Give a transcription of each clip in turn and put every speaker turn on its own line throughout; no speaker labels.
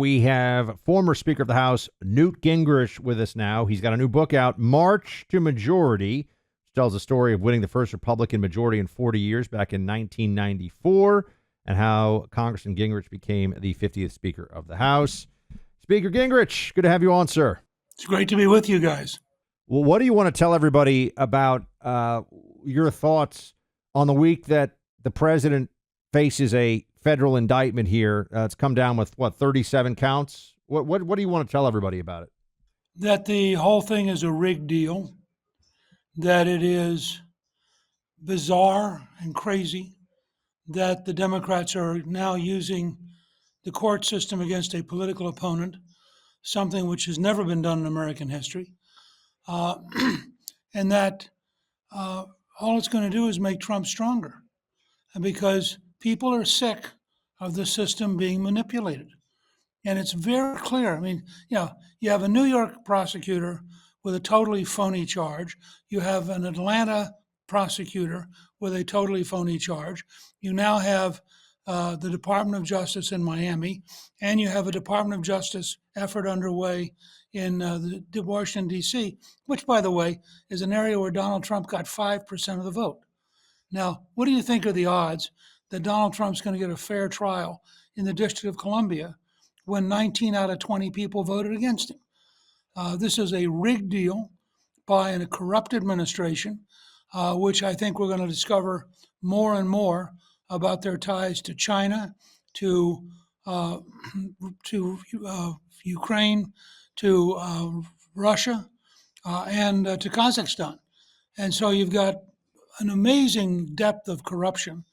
We have former Speaker of the House, Newt Gingrich, with us now. He's got a new book out, March to Majority, which tells the story of winning the first Republican majority in 40 years back in 1994, and how Congressman Gingrich became the 50th Speaker of the House. Speaker Gingrich, good to have you on, sir.
It's great to be with you guys.
Well, what do you want to tell everybody about your thoughts on the week that the president faces a federal indictment here? It's come down with, 37 counts? What do you want to tell everybody about it?
That the whole thing is a rigged deal, that it is bizarre and crazy, that the Democrats are now using the court system against a political opponent, something which has never been done in American history, and that all it's going to do is make Trump stronger, because people are sick of the system being manipulated. And it's very clear. I mean, you have a New York prosecutor with a totally phony charge. You have an Atlanta prosecutor with a totally phony charge. You now have the Department of Justice in Miami, and you have a Department of Justice effort underway in Washington, D.C., which, by the way, is an area where Donald Trump got 5% of the vote. Now, what do you think are the odds that Donald Trump's going to get a fair trial in the District of Columbia when 19 out of 20 people voted against him? This is a rigged deal by a corrupt administration, which I think we're going to discover more and more about their ties to China, to Ukraine, to Russia, and to Kazakhstan. And so you've got an amazing depth of corruption.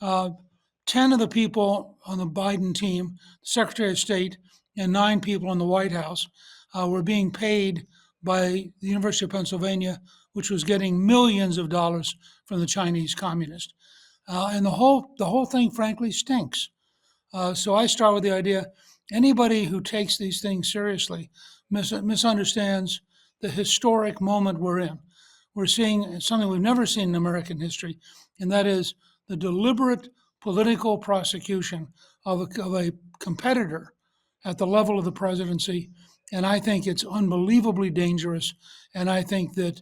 10 of the people on the Biden team, Secretary of State, and 9 people in the White House were being paid by the University of Pennsylvania, which was getting millions of dollars from the Chinese communists. And the whole thing, frankly, stinks. So I start with the idea, anybody who takes these things seriously misunderstands the historic moment we're in. We're seeing something we've never seen in American history, and that is the deliberate political prosecution of a competitor at the level of the presidency. And I think it's unbelievably dangerous. And I think that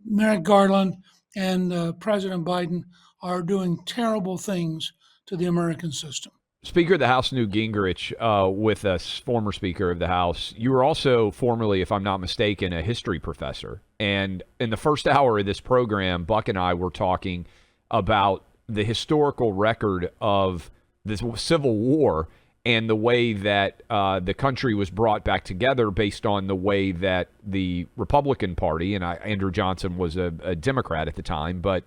Merrick Garland and President Biden are doing terrible things to the American system.
Speaker of the House Newt Gingrich with us, former Speaker of the House. You were also formerly, if I'm not mistaken, a history professor. And in the first hour of this program, Buck and I were talking about the historical record of this Civil War and the way that the country was brought back together based on the way that the Republican Party, and Andrew Johnson was a Democrat at the time, but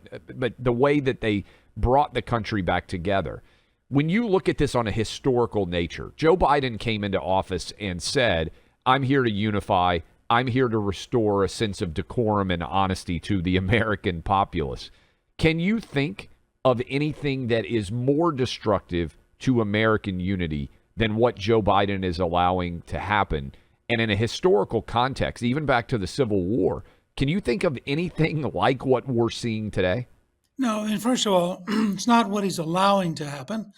the way that they brought the country back together. When you look at this on a historical nature, Joe Biden came into office and said, I'm here to unify. I'm here to restore a sense of decorum and honesty to the American populace. Can you think of anything that is more destructive to American unity than what Joe Biden is allowing to happen? And in a historical context, even back to the Civil War, can you think of anything like what we're seeing today?
No, and first of all, it's not what he's allowing to happen.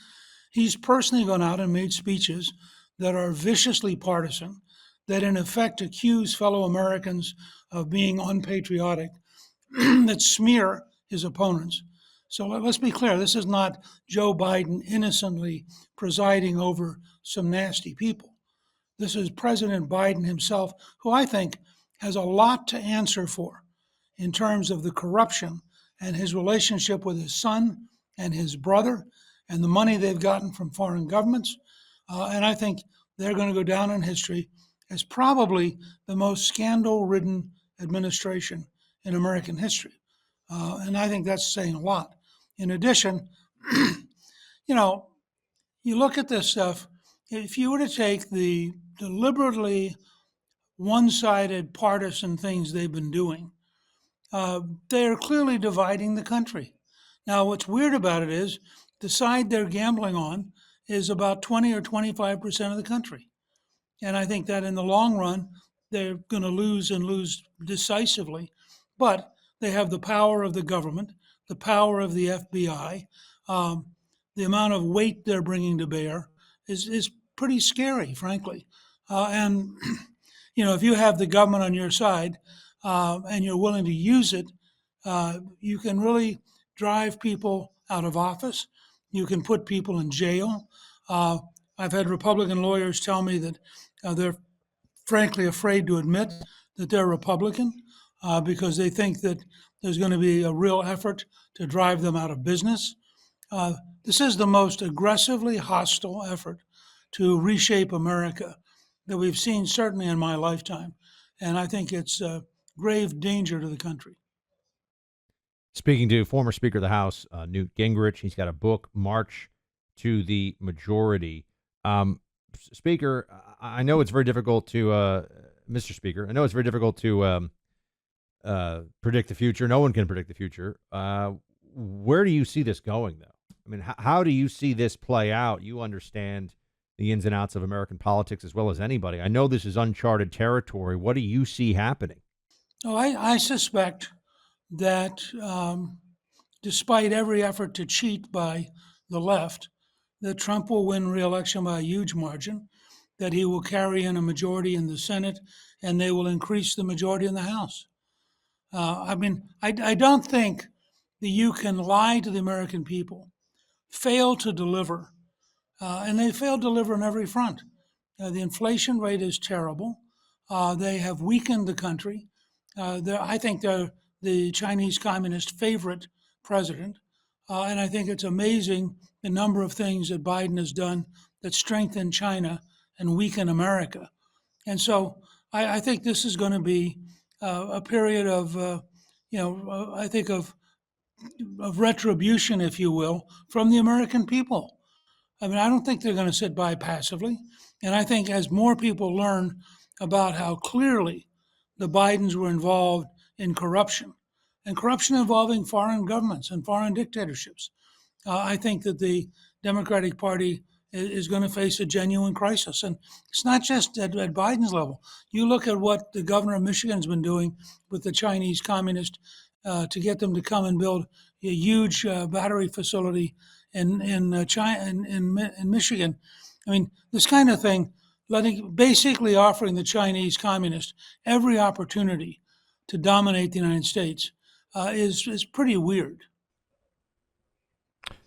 He's personally gone out and made speeches that are viciously partisan, that in effect accuse fellow Americans of being unpatriotic, that smear his opponents. So let's be clear, this is not Joe Biden innocently presiding over some nasty people. This is President Biden himself, who I think has a lot to answer for in terms of the corruption and his relationship with his son and his brother and the money they've gotten from foreign governments. And I think they're going to go down in history as probably the most scandal-ridden administration in American history. And I think that's saying a lot. In addition, you look at this stuff, if you were to take the deliberately one-sided partisan things they've been doing, they are clearly dividing the country. Now, what's weird about it is the side they're gambling on is about 20 or 25% of the country. And I think that in the long run, they're going to lose and lose decisively. But they have the power of the government, the power of the FBI, the amount of weight they're bringing to bear is pretty scary, frankly. And if you have the government on your side and you're willing to use it, you can really drive people out of office. You can put people in jail. I've had Republican lawyers tell me that they're frankly afraid to admit that they're Republican because they think that there's going to be a real effort to drive them out of business. This is the most aggressively hostile effort to reshape America that we've seen, certainly in my lifetime. And I think it's a grave danger to the country.
Speaking to former Speaker of the House, Newt Gingrich, he's got a book, March to the Majority. Speaker, I know it's very difficult to, Mr. Speaker, I know it's very difficult to predict the future. No one can predict the future. Where do you see this going, though? I mean, how do you see this play out? You understand the ins and outs of American politics as well as anybody. I know this is uncharted territory. What do you see happening?
Oh, I suspect that despite every effort to cheat by the left, that Trump will win re-election by a huge margin, that he will carry in a majority in the Senate, and they will increase the majority in the House. I don't think that you can lie to the American people, fail to deliver, and they failed to deliver on every front. The inflation rate is terrible. They have weakened the country. I think they're the Chinese Communist favorite president. And I think it's amazing the number of things that Biden has done that strengthen China and weaken America. And so I think this is going to be a period of, I think of retribution, if you will, from the American people. I mean, I don't think they're going to sit by passively. And I think as more people learn about how clearly the Bidens were involved in corruption, and corruption involving foreign governments and foreign dictatorships, I think that the Democratic Party is going to face a genuine crisis. And it's not just at Biden's level. You look at what the governor of Michigan's been doing with the Chinese communist to get them to come and build a huge battery facility in Michigan. I mean, this kind of thing, basically offering the Chinese communist every opportunity to dominate the United States is pretty weird.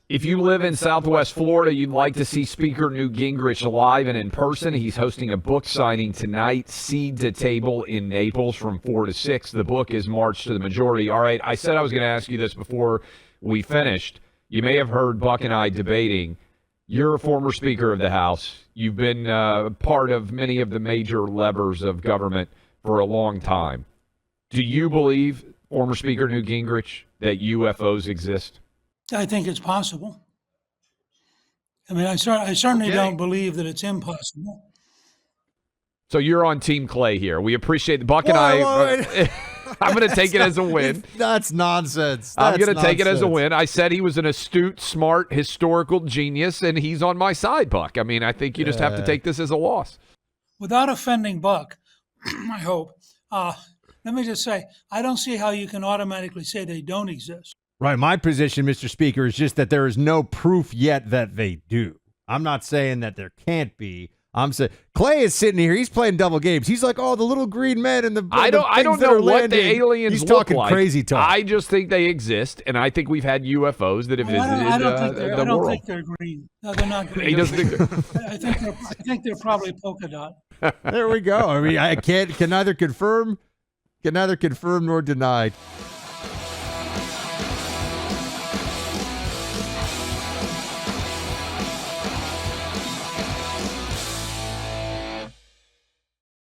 If you live in Southwest Florida, you'd like to see Speaker Newt Gingrich live and in person. He's hosting a book signing tonight, Seed to Table in Naples from 4 to 6. The book is March to the Majority. All right, I said I was going to ask you this before we finished. You may have heard Buck and I debating. You're a former Speaker of the House. You've been part of many of the major levers of government for a long time. Do you believe, former Speaker Newt Gingrich, that UFOs exist?
I think it's possible. I mean, I certainly don't believe that it's impossible.
So you're on Team Clay here. We appreciate the Buck and I. I'm going to take it as a win.
That's nonsense.
I'm going to take it as a win. I said he was an astute, smart, historical genius, and he's on my side, Buck. I mean, I think you just have to take this as a loss.
Without offending Buck, I hope, let me just say, I don't see how you can automatically say they don't exist.
Right. My position, Mr. Speaker, is just that there is no proof yet that they do. I'm not saying that there can't be. I'm saying Clay is sitting here. He's playing double games. He's like, oh, the little green men and the
I don't know what the aliens
He's
look
talking
like.
crazy talk.
I just think they exist, and I think we've had UFOs that have visited
I
the
don't
world.
think they're green. No, they're not green.
He doesn't think
I think they're probably polka dot.
There we go. I mean, I can neither confirm nor deny.